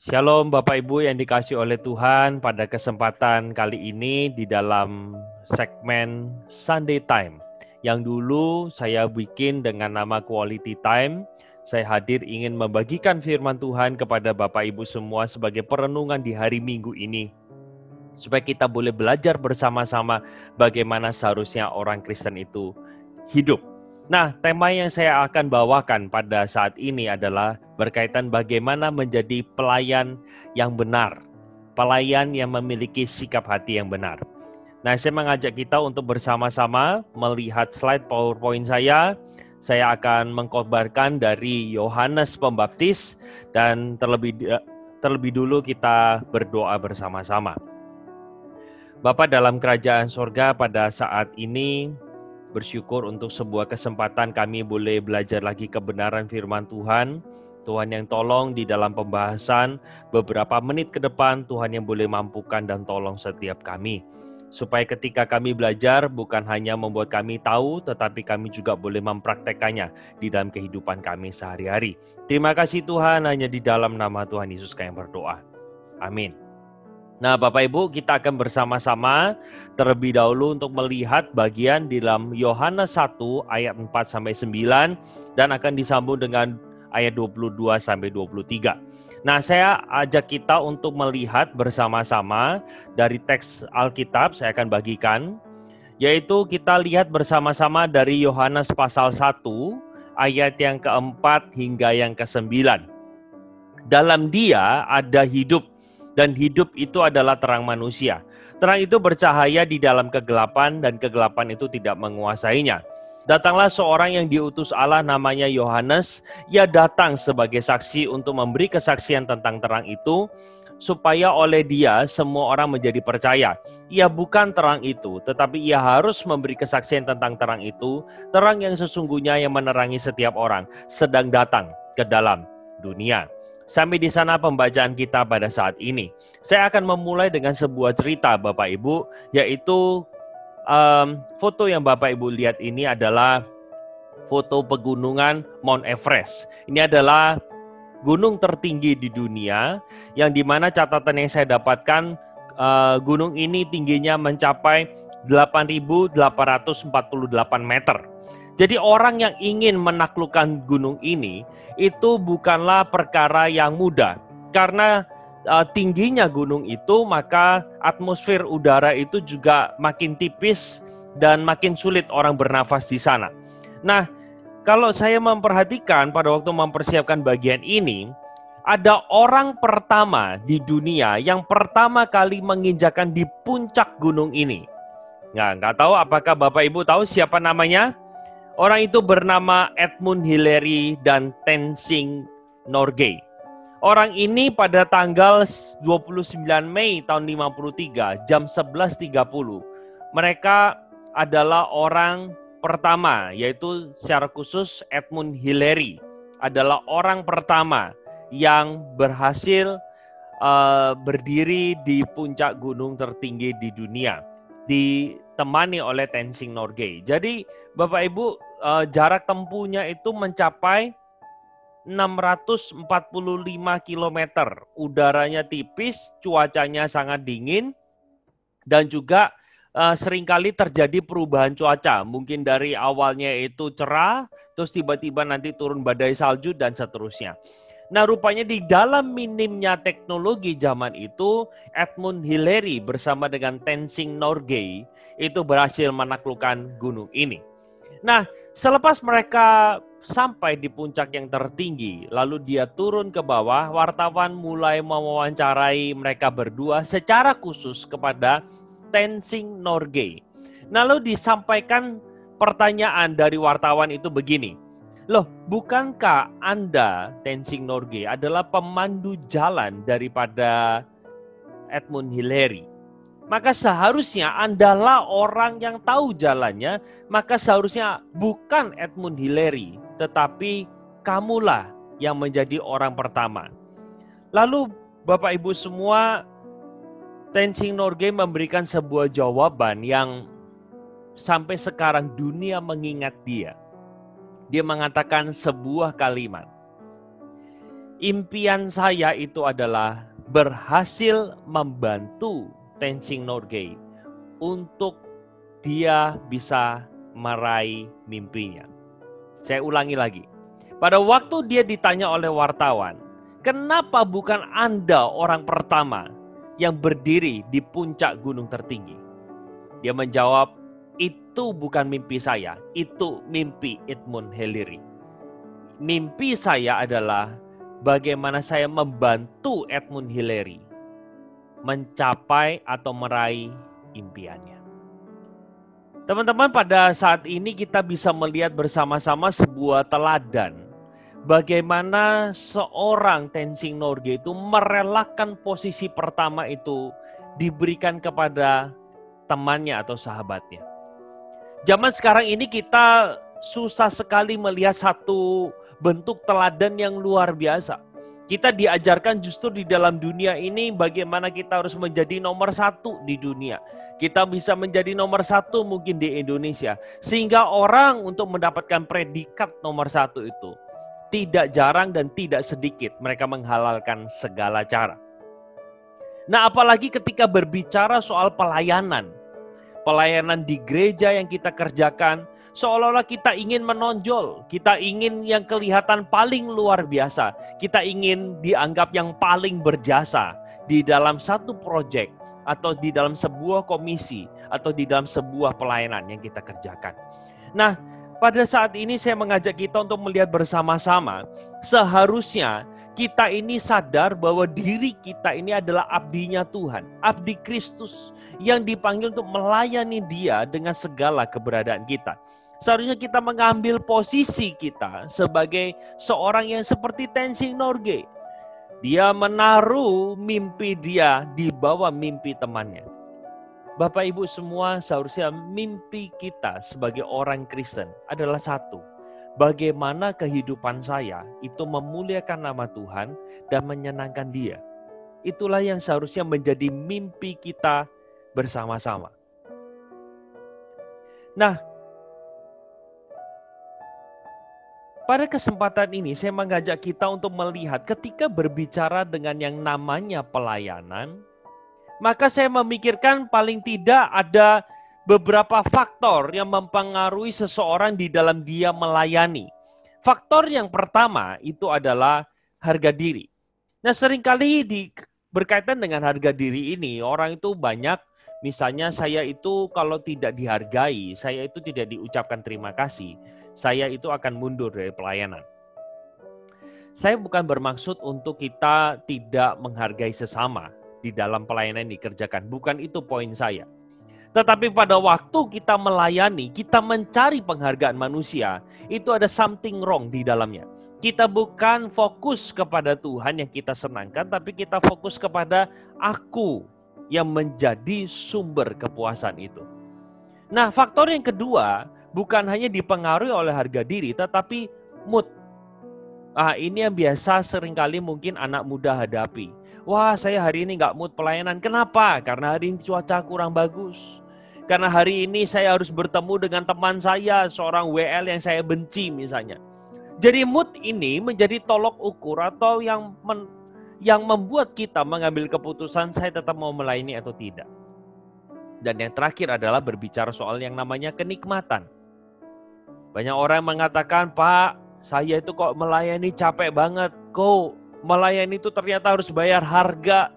Shalom Bapak Ibu yang dikasihi oleh Tuhan, pada kesempatan kali ini di dalam segmen Sunday Time yang dulu saya bikin dengan nama Quality Time. Saya hadir ingin membagikan firman Tuhan kepada Bapak Ibu semua sebagai perenungan di hari Minggu ini, supaya kita boleh belajar bersama-sama bagaimana seharusnya orang Kristen itu hidup. Nah, tema yang saya akan bawakan pada saat ini adalah berkaitan bagaimana menjadi pelayan yang benar, pelayan yang memiliki sikap hati yang benar. Nah, saya mengajak kita untuk bersama-sama melihat slide PowerPoint saya. Saya akan mengkhabarkan dari Yohanes Pembaptis dan terlebih dulu kita berdoa bersama-sama. Bapa dalam kerajaan sorga, pada saat ini bersyukur untuk sebuah kesempatan kami boleh belajar lagi kebenaran firman Tuhan. Tuhan yang tolong di dalam pembahasan beberapa menit ke depan, Tuhan yang boleh mampukan dan tolong setiap kami. Supaya ketika kami belajar bukan hanya membuat kami tahu, tetapi kami juga boleh mempraktekannya di dalam kehidupan kami sehari-hari. Terima kasih Tuhan, hanya di dalam nama Tuhan Yesus kami berdoa. Amin. Nah, Bapak Ibu, kita akan bersama-sama terlebih dahulu untuk melihat bagian di dalam Yohanes 1 ayat 4-9 dan akan disambung dengan ayat 22-23. Nah, saya ajak kita untuk melihat bersama-sama dari teks Alkitab, saya akan bagikan, yaitu kita lihat bersama-sama dari Yohanes pasal 1 ayat yang keempat hingga yang ke-9. Dalam Dia ada hidup, dan hidup itu adalah terang manusia. Terang itu bercahaya di dalam kegelapan, dan kegelapan itu tidak menguasainya. Datanglah seorang yang diutus Allah, namanya Yohanes. Ia datang sebagai saksi untuk memberi kesaksian tentang terang itu, supaya oleh dia semua orang menjadi percaya. Ia bukan terang itu, tetapi ia harus memberi kesaksian tentang terang itu, terang yang sesungguhnya yang menerangi setiap orang sedang datang ke dalam dunia. Sampai di sana pembacaan kita pada saat ini. Saya akan memulai dengan sebuah cerita Bapak Ibu, yaitu foto yang Bapak Ibu lihat ini adalah foto pegunungan Mount Everest. Ini adalah gunung tertinggi di dunia, yang dimana catatan yang saya dapatkan, gunung ini tingginya mencapai 8.848 meter. Jadi orang yang ingin menaklukkan gunung ini itu bukanlah perkara yang mudah. Karena tingginya gunung itu, maka atmosfer udara itu juga makin tipis dan makin sulit orang bernafas di sana. Nah, kalau saya memperhatikan pada waktu mempersiapkan bagian ini, ada orang pertama di dunia yang pertama kali menginjakan di puncak gunung ini. Nah, nggak tahu apakah Bapak Ibu tahu siapa namanya? Orang itu bernama Edmund Hillary dan Tenzing Norgay. Orang ini pada tanggal 29 Mei tahun 53 jam 11.30, mereka adalah orang pertama, yaitu secara khusus Edmund Hillary adalah orang pertama yang berhasil berdiri di puncak gunung tertinggi di dunia, ditemani oleh Tenzing Norgay. Jadi Bapak Ibu, jarak tempuhnya itu mencapai 645 km. Udaranya tipis, cuacanya sangat dingin, dan juga seringkali terjadi perubahan cuaca. Mungkin dari awalnya itu cerah, terus tiba-tiba nanti turun badai salju dan seterusnya. Nah, rupanya di dalam minimnya teknologi zaman itu, Edmund Hillary bersama dengan Tenzing Norgay itu berhasil menaklukkan gunung ini. Nah, selepas mereka sampai di puncak yang tertinggi, lalu dia turun ke bawah, wartawan mulai mewawancarai mereka berdua secara khusus kepada Tenzing Norgay. Lalu disampaikan pertanyaan dari wartawan itu begini, loh, bukankah Anda, Tenzing Norgay, adalah pemandu jalan daripada Edmund Hillary? Maka seharusnya Andalah orang yang tahu jalannya, maka seharusnya bukan Edmund Hillary, tetapi kamulah yang menjadi orang pertama. Lalu Bapak Ibu semua, Tenzing Norgay memberikan sebuah jawaban yang sampai sekarang dunia mengingat dia. Dia mengatakan sebuah kalimat. Impian saya itu adalah berhasil membantu Tenzing Norgay untuk dia bisa meraih mimpinya. Saya ulangi lagi. Pada waktu dia ditanya oleh wartawan, kenapa bukan Anda orang pertama yang berdiri di puncak gunung tertinggi? Dia menjawab, itu bukan mimpi saya, itu mimpi Edmund Hillary. Mimpi saya adalah bagaimana saya membantu Edmund Hillary mencapai atau meraih impiannya. Teman-teman, pada saat ini kita bisa melihat bersama-sama sebuah teladan bagaimana seorang Tenzing Norgay itu merelakan posisi pertama itu diberikan kepada temannya atau sahabatnya. Zaman sekarang ini kita susah sekali melihat satu bentuk teladan yang luar biasa. Kita diajarkan justru di dalam dunia ini bagaimana kita harus menjadi nomor satu di dunia. Kita bisa menjadi nomor satu mungkin di Indonesia. Sehingga orang untuk mendapatkan predikat nomor satu itu tidak jarang dan tidak sedikit mereka menghalalkan segala cara. Nah, apalagi ketika berbicara soal pelayanan. Pelayanan di gereja yang kita kerjakan, seolah-olah kita ingin menonjol, kita ingin yang kelihatan paling luar biasa, kita ingin dianggap yang paling berjasa di dalam satu proyek atau di dalam sebuah komisi atau di dalam sebuah pelayanan yang kita kerjakan. Nah, pada saat ini saya mengajak kita untuk melihat bersama-sama, seharusnya kita ini sadar bahwa diri kita ini adalah abdinya Tuhan, abdi Kristus yang dipanggil untuk melayani Dia dengan segala keberadaan kita. Seharusnya kita mengambil posisi kita sebagai seorang yang seperti Tenzing Norgay. Dia menaruh mimpi dia di bawah mimpi temannya. Bapak Ibu semua, seharusnya mimpi kita sebagai orang Kristen adalah satu. Bagaimana kehidupan saya itu memuliakan nama Tuhan dan menyenangkan Dia. Itulah yang seharusnya menjadi mimpi kita bersama-sama. Nah, pada kesempatan ini saya mengajak kita untuk melihat ketika berbicara dengan yang namanya pelayanan, maka saya memikirkan paling tidak ada beberapa faktor yang mempengaruhi seseorang di dalam dia melayani. Faktor yang pertama itu adalah harga diri. Nah, seringkali berkaitan dengan harga diri ini, orang itu banyak, misalnya saya itu kalau tidak dihargai, saya itu tidak diucapkan terima kasih, saya itu akan mundur dari pelayanan. Saya bukan bermaksud untuk kita tidak menghargai sesama di dalam pelayanan yang dikerjakan, bukan itu poin saya. Tetapi pada waktu kita melayani, kita mencari penghargaan manusia, itu ada something wrong di dalamnya. Kita bukan fokus kepada Tuhan yang kita senangkan, tapi kita fokus kepada aku yang menjadi sumber kepuasan itu. Nah, faktor yang kedua bukan hanya dipengaruhi oleh harga diri, tetapi mood. Ini yang biasa seringkali mungkin anak muda hadapi. Wah, saya hari ini nggak mood pelayanan. Kenapa? Karena hari ini cuaca kurang bagus. Karena hari ini saya harus bertemu dengan teman saya, seorang WL yang saya benci misalnya. Jadi mood ini menjadi tolok ukur atau yang membuat kita mengambil keputusan saya tetap mau melayani atau tidak. Dan yang terakhir adalah berbicara soal yang namanya kenikmatan. Banyak orang mengatakan, Pak, saya itu kok melayani capek banget. Kok melayani itu ternyata harus bayar harga.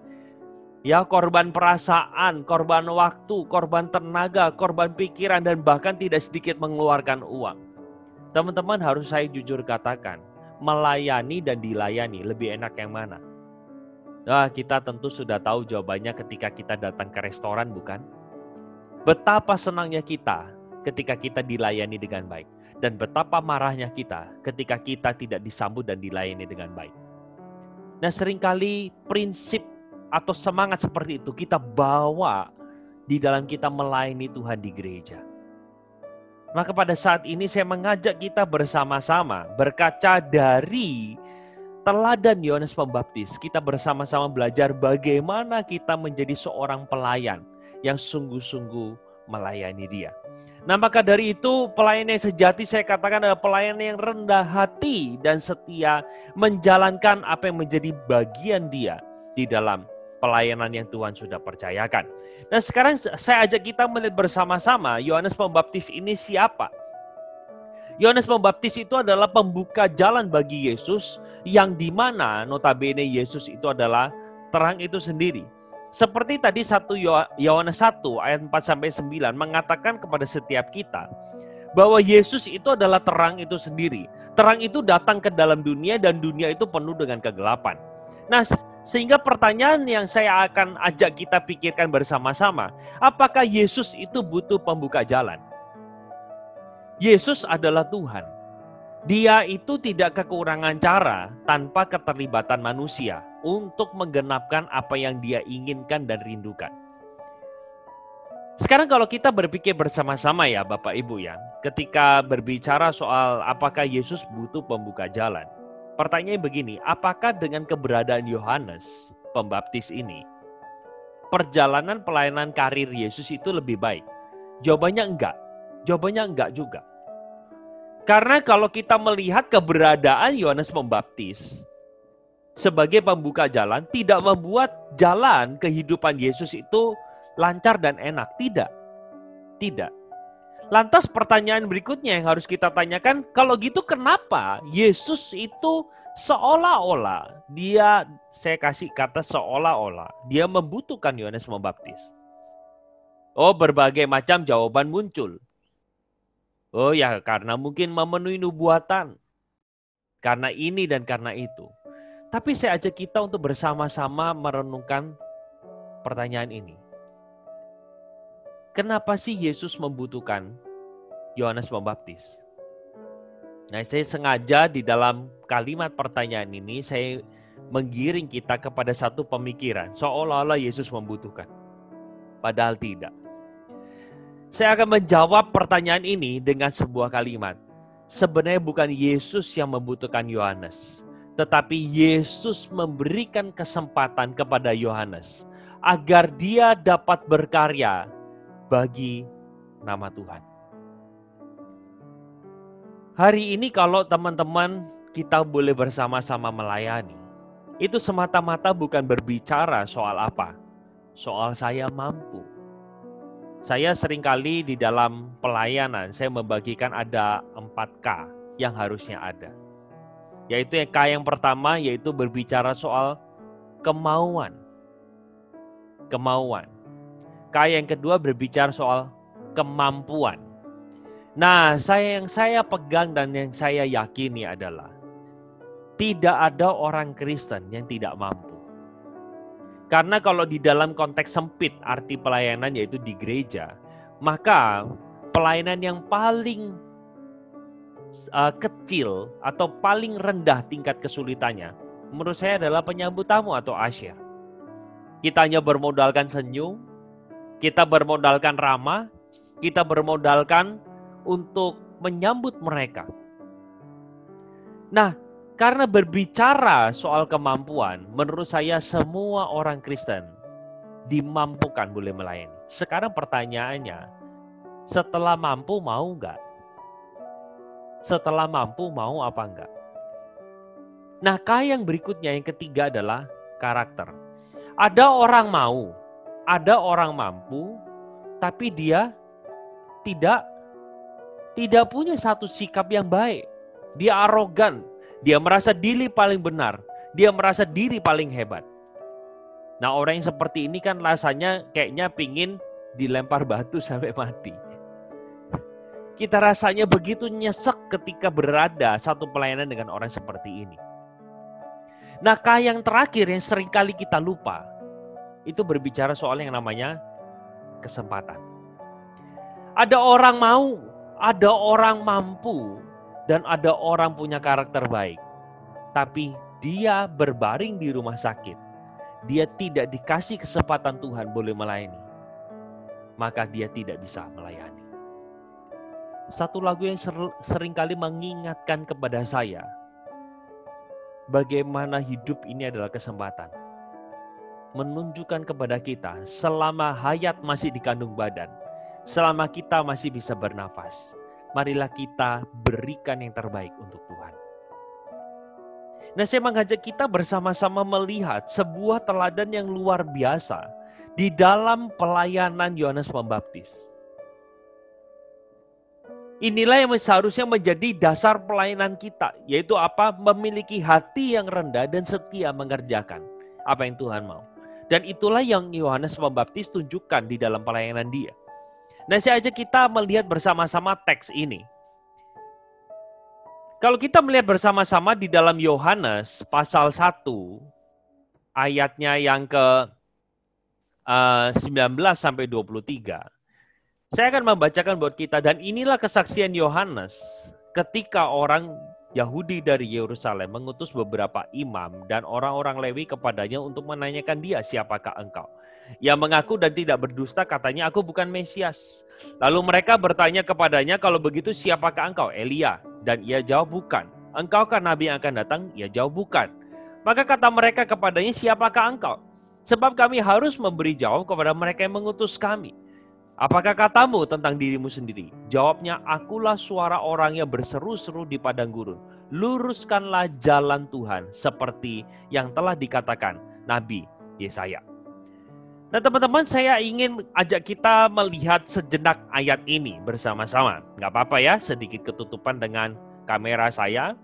Ya, korban perasaan, korban waktu, korban tenaga, korban pikiran, dan bahkan tidak sedikit mengeluarkan uang. Teman-teman, harus saya jujur katakan, melayani dan dilayani lebih enak yang mana? Nah, kita tentu sudah tahu jawabannya ketika kita datang ke restoran, bukan? Betapa senangnya kita ketika kita dilayani dengan baik. Dan betapa marahnya kita ketika kita tidak disambut dan dilayani dengan baik. Nah, seringkali prinsip atau semangat seperti itu kita bawa di dalam kita melayani Tuhan di gereja. Maka pada saat ini saya mengajak kita bersama-sama berkaca dari teladan Yohanes Pembaptis. Kita bersama-sama belajar bagaimana kita menjadi seorang pelayan yang sungguh-sungguh melayani Dia. Nah, maka dari itu pelayan yang sejati saya katakan adalah pelayan yang rendah hati dan setia menjalankan apa yang menjadi bagian dia di dalam pelayanan yang Tuhan sudah percayakan. Nah, sekarang saya ajak kita melihat bersama-sama Yohanes Pembaptis ini siapa? Yohanes Pembaptis itu adalah pembuka jalan bagi Yesus yang dimana notabene Yesus itu adalah terang itu sendiri. Seperti tadi 1 Yohanes 1 ayat 4-9 mengatakan kepada setiap kita bahwa Yesus itu adalah terang itu sendiri. Terang itu datang ke dalam dunia dan dunia itu penuh dengan kegelapan. Nah, sehingga pertanyaan yang saya akan ajak kita pikirkan bersama-sama, apakah Yesus itu butuh pembuka jalan? Yesus adalah Tuhan. Dia itu tidak kekurangan cara tanpa keterlibatan manusia untuk menggenapkan apa yang dia inginkan dan rindukan. Sekarang kalau kita berpikir bersama-sama ya Bapak Ibu ya, ketika berbicara soal apakah Yesus butuh pembuka jalan, pertanyaannya begini, apakah dengan keberadaan Yohanes Pembaptis ini, perjalanan pelayanan karir Yesus itu lebih baik? Jawabannya enggak. Jawabannya enggak juga. Karena kalau kita melihat keberadaan Yohanes Pembaptis sebagai pembuka jalan, tidak membuat jalan kehidupan Yesus itu lancar dan enak. Tidak. Tidak. Lantas pertanyaan berikutnya yang harus kita tanyakan, kalau gitu kenapa Yesus itu seolah-olah, saya kasih kata seolah-olah, dia membutuhkan Yohanes Pembaptis. Oh, berbagai macam jawaban muncul. Oh ya, karena mungkin memenuhi nubuatan. Karena ini dan karena itu. Tapi saya ajak kita untuk bersama-sama merenungkan pertanyaan ini. Kenapa sih Yesus membutuhkan Yohanes Pembaptis? Nah, saya sengaja di dalam kalimat pertanyaan ini, saya menggiring kita kepada satu pemikiran. Seolah-olah Yesus membutuhkan. Padahal tidak. Saya akan menjawab pertanyaan ini dengan sebuah kalimat. Sebenarnya bukan Yesus yang membutuhkan Yohanes, tetapi Yesus memberikan kesempatan kepada Yohanes agar dia dapat berkarya bagi nama Tuhan. Hari ini kalau teman-teman kita boleh bersama-sama melayani, itu semata-mata bukan berbicara soal apa, soal saya mampu. Saya seringkali di dalam pelayanan, saya membagikan ada 4K yang harusnya ada. Yaitu K yang pertama, yaitu berbicara soal kemauan. Kemauan. K yang kedua berbicara soal kemampuan. Nah, yang saya pegang dan yang saya yakini adalah tidak ada orang Kristen yang tidak mampu. Karena kalau di dalam konteks sempit arti pelayanan yaitu di gereja, maka pelayanan yang paling kecil atau paling rendah tingkat kesulitannya menurut saya adalah penyambut tamu atau asyir. Kita hanya bermodalkan senyum, kita bermodalkan ramah, kita bermodalkan untuk menyambut mereka. Nah, karena berbicara soal kemampuan, menurut saya semua orang Kristen dimampukan boleh melayani. Sekarang pertanyaannya, setelah mampu mau enggak? Setelah mampu mau apa enggak? Nah, yang berikutnya yang ketiga adalah karakter. Ada orang mau, ada orang mampu, tapi dia tidak punya satu sikap yang baik. Dia arogan. Dia merasa diri paling benar. Dia merasa diri paling hebat. Nah, orang yang seperti ini kan rasanya kayaknya pingin dilempar batu sampai mati. Kita rasanya begitu nyesek ketika berada satu pelayanan dengan orang seperti ini. Nah, yang terakhir yang seringkali kita lupa, itu berbicara soal yang namanya kesempatan. Ada orang mau, ada orang mampu, dan ada orang punya karakter baik. Tapi dia berbaring di rumah sakit. Dia tidak dikasih kesempatan Tuhan boleh melayani. Maka dia tidak bisa melayani. Satu lagu yang seringkali mengingatkan kepada saya. Bagaimana hidup ini adalah kesempatan. Menunjukkan kepada kita selama hayat masih di kandung badan. selama kita masih bisa bernafas, marilah kita berikan yang terbaik untuk Tuhan. Nah, saya mengajak kita bersama-sama melihat sebuah teladan yang luar biasa di dalam pelayanan Yohanes Pembaptis. Inilah yang seharusnya menjadi dasar pelayanan kita, yaitu apa? Memiliki hati yang rendah dan setia mengerjakan apa yang Tuhan mau. Dan itulah yang Yohanes Pembaptis tunjukkan di dalam pelayanan dia. Nah, saya ajak kita melihat bersama-sama teks ini. Kalau kita melihat bersama-sama di dalam Yohanes pasal 1, ayatnya yang ke 19 sampai 23. Saya akan membacakan buat kita, dan inilah kesaksian Yohanes ketika orang Yahudi dari Yerusalem mengutus beberapa imam dan orang-orang Lewi kepadanya untuk menanyakan dia, siapakah engkau? Ia mengaku dan tidak berdusta, katanya, aku bukan Mesias. Lalu mereka bertanya kepadanya, kalau begitu siapakah engkau? Elia. Dan ia jawab, bukan. Engkaukah nabi yang akan datang? Ia jawab, bukan. Maka kata mereka kepadanya, siapakah engkau? Sebab kami harus memberi jawab kepada mereka yang mengutus kami. Apakah katamu tentang dirimu sendiri? Jawabnya, akulah suara orang yang berseru-seru di padang gurun. Luruskanlah jalan Tuhan seperti yang telah dikatakan Nabi Yesaya. Nah, teman-teman, saya ingin ajak kita melihat sejenak ayat ini bersama-sama. Nggak apa-apa ya, sedikit ketutupan dengan kamera saya.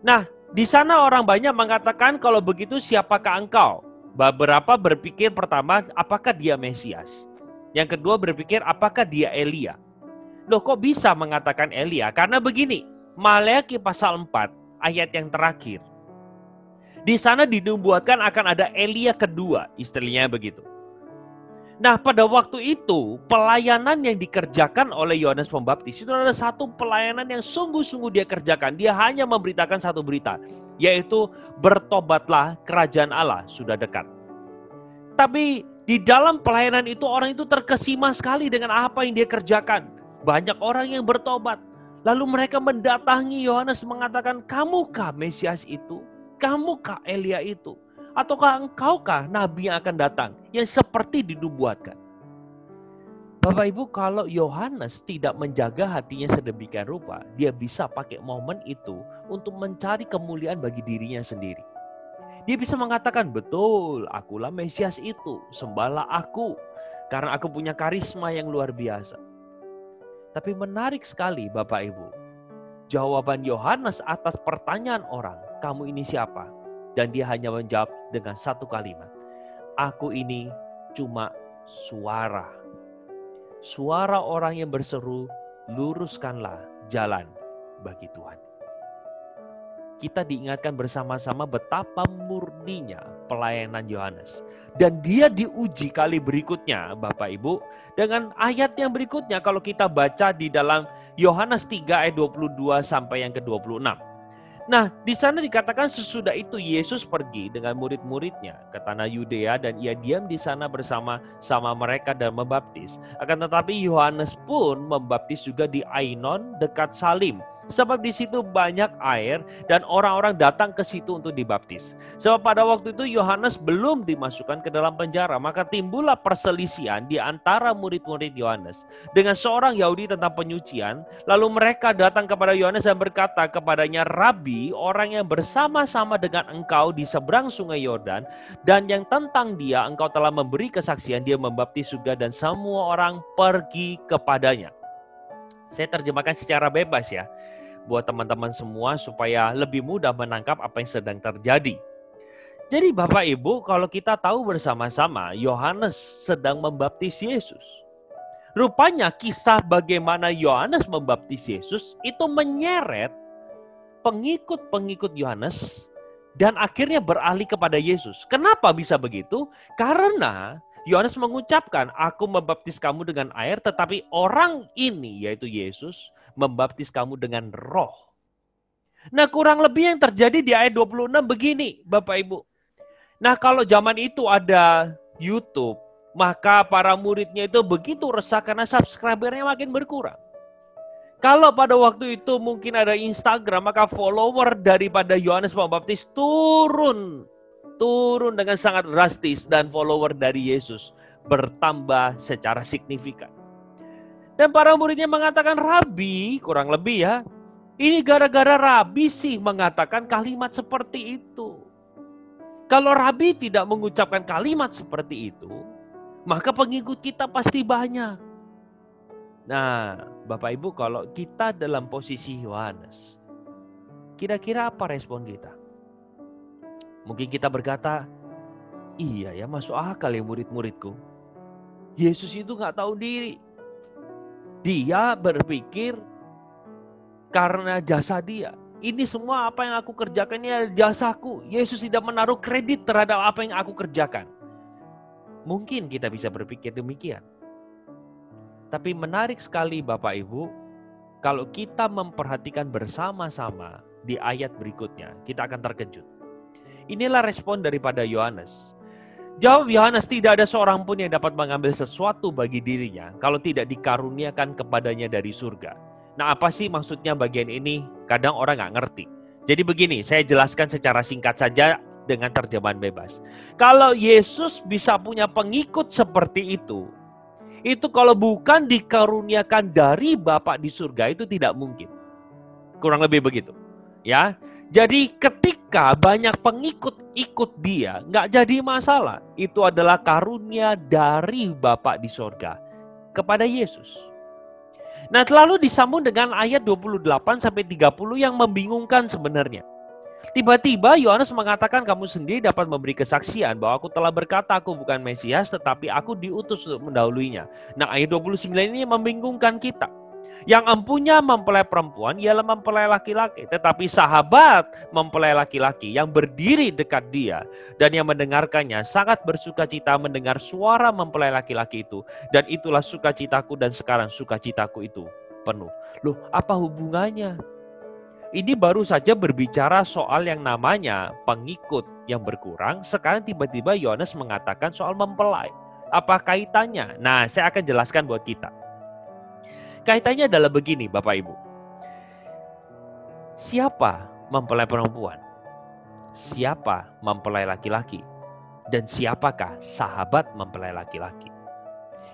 Nah, di sana orang banyak mengatakan, kalau begitu siapakah engkau? Beberapa berpikir pertama, apakah dia Mesias? Yang kedua berpikir, apakah dia Elia? Loh, kok bisa mengatakan Elia? Karena begini, Maleakhi pasal 4 ayat yang terakhir. Di sana dinubuatkan akan ada Elia kedua, istilahnya begitu. Nah, pada waktu itu pelayanan yang dikerjakan oleh Yohanes Pembaptis itu adalah satu pelayanan yang sungguh-sungguh dia kerjakan. Dia hanya memberitakan satu berita, yaitu bertobatlah, kerajaan Allah sudah dekat. Tapi di dalam pelayanan itu orang itu terkesima sekali dengan apa yang dia kerjakan. Banyak orang yang bertobat. Lalu mereka mendatangi Yohanes mengatakan, kamukah Mesias itu? Kamukah Elia itu? Ataukah engkaukah nabi yang akan datang yang seperti dinubuatkan? Bapak Ibu, kalau Yohanes tidak menjaga hatinya sedemikian rupa, dia bisa pakai momen itu untuk mencari kemuliaan bagi dirinya sendiri. Dia bisa mengatakan, betul, akulah Mesias itu, sembahlah aku, karena aku punya karisma yang luar biasa. Tapi menarik sekali Bapak Ibu, jawaban Yohanes atas pertanyaan orang, kamu ini siapa? Dan dia hanya menjawab dengan satu kalimat, aku ini cuma suara. Suara orang yang berseru, luruskanlah jalan bagi Tuhan. Kita diingatkan bersama-sama betapa murninya pelayanan Yohanes. Dan dia diuji kali berikutnya Bapak Ibu dengan ayat yang berikutnya kalau kita baca di dalam Yohanes 3 ayat 22 sampai yang ke-26. Nah, di sana dikatakan sesudah itu Yesus pergi dengan murid-muridnya ke tanah Yudea dan ia diam di sana bersama-sama mereka dan membaptis. Akan tetapi Yohanes pun membaptis juga di Ainon dekat Salim. Sebab di situ banyak air dan orang-orang datang ke situ untuk dibaptis. Sebab pada waktu itu Yohanes belum dimasukkan ke dalam penjara, maka timbullah perselisihan di antara murid-murid Yohanes dengan seorang Yahudi tentang penyucian. Lalu mereka datang kepada Yohanes dan berkata kepadanya, Rabi, orang yang bersama-sama dengan engkau di seberang sungai Yordan dan yang tentang dia engkau telah memberi kesaksian, dia membaptis juga dan semua orang pergi kepadanya. Saya terjemahkan secara bebas ya, buat teman-teman semua supaya lebih mudah menangkap apa yang sedang terjadi. Jadi Bapak Ibu, kalau kita tahu bersama-sama Yohanes sedang membaptis Yesus. Rupanya kisah bagaimana Yohanes membaptis Yesus itu menyeret pengikut-pengikut Yohanes dan akhirnya beralih kepada Yesus. Kenapa bisa begitu? Karena Yohanes mengucapkan, aku membaptis kamu dengan air, tetapi orang ini, yaitu Yesus, membaptis kamu dengan roh. Nah, kurang lebih yang terjadi di ayat 26 begini, Bapak Ibu. Nah, kalau zaman itu ada YouTube, maka para muridnya itu begitu resah karena subscribernya makin berkurang. Kalau pada waktu itu mungkin ada Instagram, maka follower daripada Yohanes Pembaptis turun dengan sangat drastis dan follower dari Yesus bertambah secara signifikan. Dan para muridnya mengatakan, "Rabi," kurang lebih ya, ini gara-gara Rabi sih mengatakan kalimat seperti itu. Kalau Rabi tidak mengucapkan kalimat seperti itu, maka pengikut kita pasti banyak. Nah, Bapak Ibu, kalau kita dalam posisi Yohanes, kira-kira apa respon kita? Mungkin kita berkata, "Iya ya, masuk akal ya murid-muridku. Yesus itu gak tahu diri. Dia berpikir karena jasa dia. Ini semua apa yang aku kerjakan ini adalah jasaku. Yesus tidak menaruh kredit terhadap apa yang aku kerjakan." Mungkin kita bisa berpikir demikian. Tapi menarik sekali Bapak Ibu, kalau kita memperhatikan bersama-sama di ayat berikutnya, kita akan terkejut. Inilah respon daripada Yohanes. Jawab Yohanes, "Tidak ada seorang pun yang dapat mengambil sesuatu bagi dirinya kalau tidak dikaruniakan kepadanya dari surga." Nah, apa sih maksudnya bagian ini? Kadang orang nggak ngerti. Jadi begini, saya jelaskan secara singkat saja dengan terjemahan bebas. Kalau Yesus bisa punya pengikut seperti itu kalau bukan dikaruniakan dari Bapa di surga itu tidak mungkin. Kurang lebih begitu. Ya. Jadi ketika banyak pengikut ikut dia, nggak jadi masalah. Itu adalah karunia dari Bapa di surga kepada Yesus. Nah, lalu disambung dengan ayat 28-30 yang membingungkan sebenarnya. Tiba-tiba Yohanes mengatakan, "Kamu sendiri dapat memberi kesaksian bahwa aku telah berkata aku bukan Mesias, tetapi aku diutus untuk mendahuluinya." Nah, ayat 29 ini membingungkan kita. Yang empunya mempelai perempuan ialah mempelai laki-laki, tetapi sahabat mempelai laki-laki yang berdiri dekat dia dan yang mendengarkannya sangat bersukacita mendengar suara mempelai laki-laki itu, dan itulah sukacitaku dan sekarang sukacitaku itu penuh. Loh, apa hubungannya? Ini baru saja berbicara soal yang namanya pengikut yang berkurang, sekarang tiba-tiba Yohanes mengatakan soal mempelai. Apa kaitannya? Nah, saya akan jelaskan buat kita. Kaitannya adalah begini Bapak Ibu. Siapa mempelai perempuan? Siapa mempelai laki-laki? Dan siapakah sahabat mempelai laki-laki?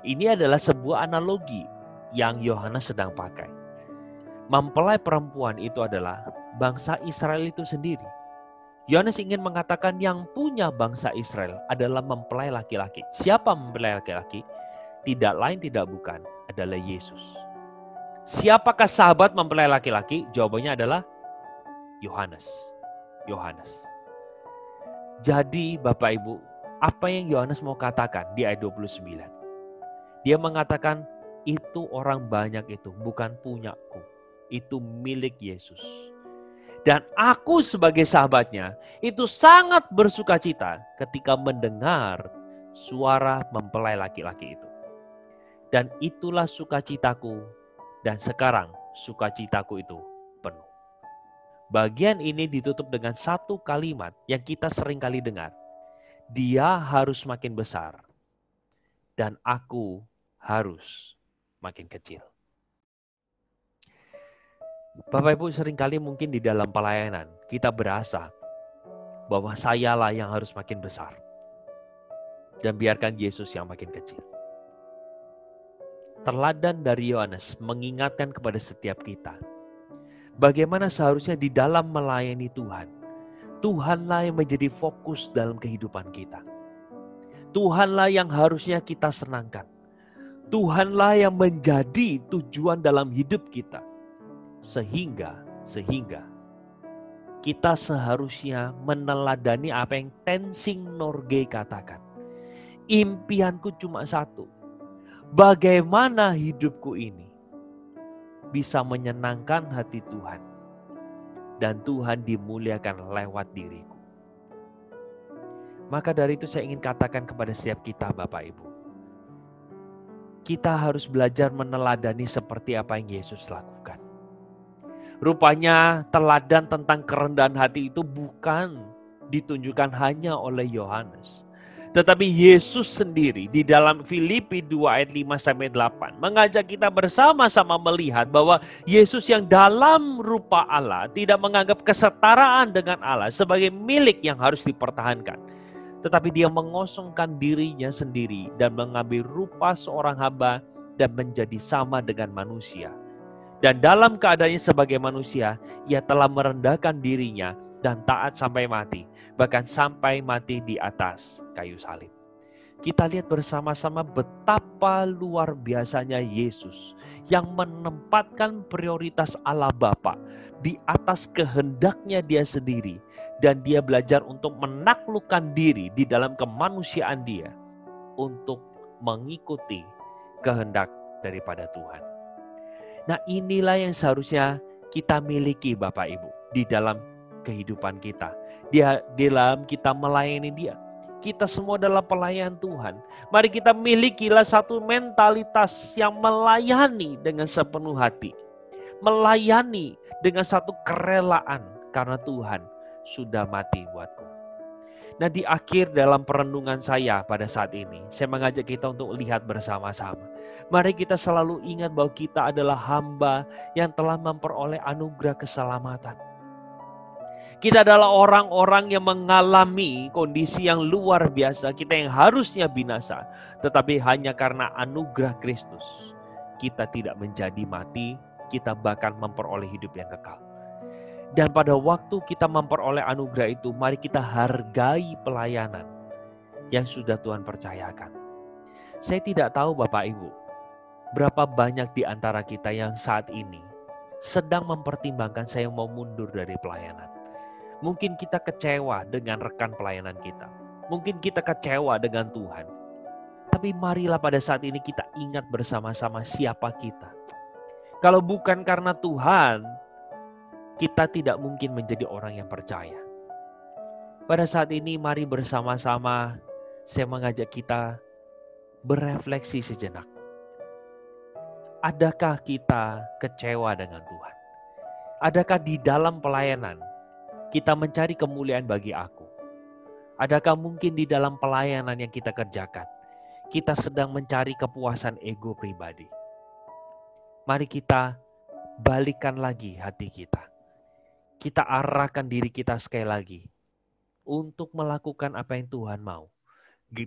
Ini adalah sebuah analogi yang Yohanes sedang pakai. Mempelai perempuan itu adalah bangsa Israel itu sendiri. Yohanes ingin mengatakan yang punya bangsa Israel adalah mempelai laki-laki. Siapa mempelai laki-laki? Tidak lain tidak bukan adalah Yesus. Siapakah sahabat mempelai laki-laki? Jawabannya adalah Yohanes. Jadi Bapak Ibu, apa yang Yohanes mau katakan di ayat 29? Dia mengatakan itu orang banyak itu bukan punyaku. Itu milik Yesus. Dan aku sebagai sahabatnya itu sangat bersukacita ketika mendengar suara mempelai laki-laki itu. Dan itulah sukacitaku. Dan sekarang sukacitaku itu penuh. Bagian ini ditutup dengan satu kalimat yang kita sering kali dengar. Dia harus makin besar. Dan aku harus makin kecil. Bapak Ibu, seringkali mungkin di dalam pelayanan kita berasa bahwa sayalah yang harus makin besar. Dan biarkan Yesus yang makin kecil. Teladan dari Yohanes mengingatkan kepada setiap kita. Bagaimana seharusnya di dalam melayani Tuhan. Tuhanlah yang menjadi fokus dalam kehidupan kita. Tuhanlah yang harusnya kita senangkan. Tuhanlah yang menjadi tujuan dalam hidup kita. Sehingga kita seharusnya meneladani apa yang Tenzing Norgay katakan. Impianku cuma satu. Bagaimana hidupku ini bisa menyenangkan hati Tuhan. Dan Tuhan dimuliakan lewat diriku. Maka dari itu saya ingin katakan kepada setiap kita Bapak Ibu. Kita harus belajar meneladani seperti apa yang Yesus lakukan. Rupanya teladan tentang kerendahan hati itu bukan ditunjukkan hanya oleh Yohanes. Tetapi Yesus sendiri di dalam Filipi 2 ayat 5-8 mengajak kita bersama-sama melihat bahwa Yesus yang dalam rupa Allah tidak menganggap kesetaraan dengan Allah sebagai milik yang harus dipertahankan. Tetapi dia mengosongkan dirinya sendiri dan mengambil rupa seorang hamba dan menjadi sama dengan manusia. Dan dalam keadaannya sebagai manusia, ia telah merendahkan dirinya dan taat sampai mati, bahkan sampai mati di atas kayu salib. Kita lihat bersama-sama betapa luar biasanya Yesus yang menempatkan prioritas Allah Bapa di atas kehendaknya dia sendiri. Dan dia belajar untuk menaklukkan diri di dalam kemanusiaan dia untuk mengikuti kehendak daripada Tuhan. Nah, inilah yang seharusnya kita miliki Bapak Ibu di dalam kehidupan kita. Di dalam kita melayani dia. Kita semua adalah pelayan Tuhan. Mari kita milikilah satu mentalitas yang melayani dengan sepenuh hati. Melayani dengan satu kerelaan karena Tuhan sudah mati buatku. Nah, di akhir dalam perenungan saya pada saat ini, saya mengajak kita untuk lihat bersama-sama. Mari kita selalu ingat bahwa kita adalah hamba yang telah memperoleh anugerah keselamatan. Kita adalah orang-orang yang mengalami kondisi yang luar biasa. Kita yang harusnya binasa. Tetapi hanya karena anugerah Kristus, kita tidak menjadi mati, kita bahkan memperoleh hidup yang kekal. Dan pada waktu kita memperoleh anugerah itu, mari kita hargai pelayanan yang sudah Tuhan percayakan. Saya tidak tahu Bapak Ibu, berapa banyak di antara kita yang saat ini sedang mempertimbangkan saya mau mundur dari pelayanan. Mungkin kita kecewa dengan rekan pelayanan kita. Mungkin kita kecewa dengan Tuhan. Tapi marilah pada saat ini kita ingat bersama-sama siapa kita. Kalau bukan karena Tuhan, kita tidak mungkin menjadi orang yang percaya. Pada saat ini mari bersama-sama saya mengajak kita berefleksi sejenak. Adakah kita kecewa dengan Tuhan? Adakah di dalam pelayanan kita mencari kemuliaan bagi aku? Adakah mungkin di dalam pelayanan yang kita kerjakan, kita sedang mencari kepuasan ego pribadi? Mari kita balikan lagi hati kita. Kita arahkan diri kita sekali lagi untuk melakukan apa yang Tuhan mau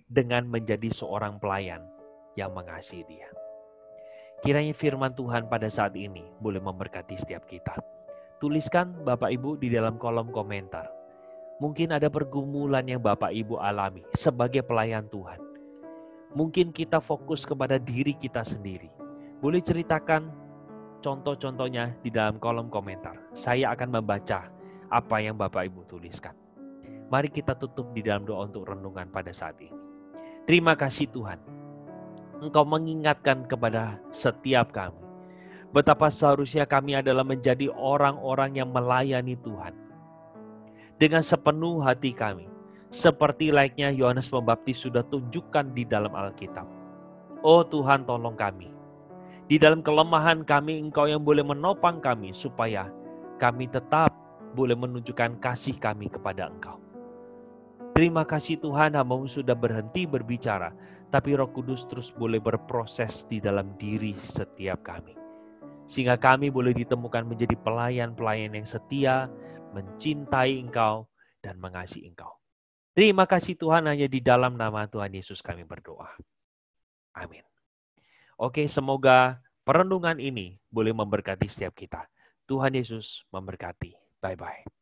dengan menjadi seorang pelayan yang mengasihi Dia. Kiranya firman Tuhan pada saat ini boleh memberkati setiap kita. Tuliskan Bapak Ibu di dalam kolom komentar. Mungkin ada pergumulan yang Bapak Ibu alami sebagai pelayan Tuhan. Mungkin kita fokus kepada diri kita sendiri. Boleh ceritakan contoh-contohnya di dalam kolom komentar. Saya akan membaca apa yang Bapak Ibu tuliskan. Mari kita tutup di dalam doa untuk renungan pada saat ini. Terima kasih Tuhan. Engkau mengingatkan kepada setiap kami. Betapa seharusnya kami adalah menjadi orang-orang yang melayani Tuhan. Dengan sepenuh hati kami. Seperti layaknya Yohanes Pembaptis sudah tunjukkan di dalam Alkitab. Oh Tuhan, tolong kami. Di dalam kelemahan kami, Engkau yang boleh menopang kami supaya kami tetap boleh menunjukkan kasih kami kepada Engkau. Terima kasih Tuhan, hamba-Mu sudah berhenti berbicara, tapi Roh Kudus terus boleh berproses di dalam diri setiap kami. Sehingga kami boleh ditemukan menjadi pelayan-pelayan yang setia, mencintai Engkau, dan mengasihi Engkau. Terima kasih Tuhan, hanya di dalam nama Tuhan Yesus kami berdoa. Amin. Oke, semoga perenungan ini boleh memberkati setiap kita. Tuhan Yesus memberkati. Bye-bye.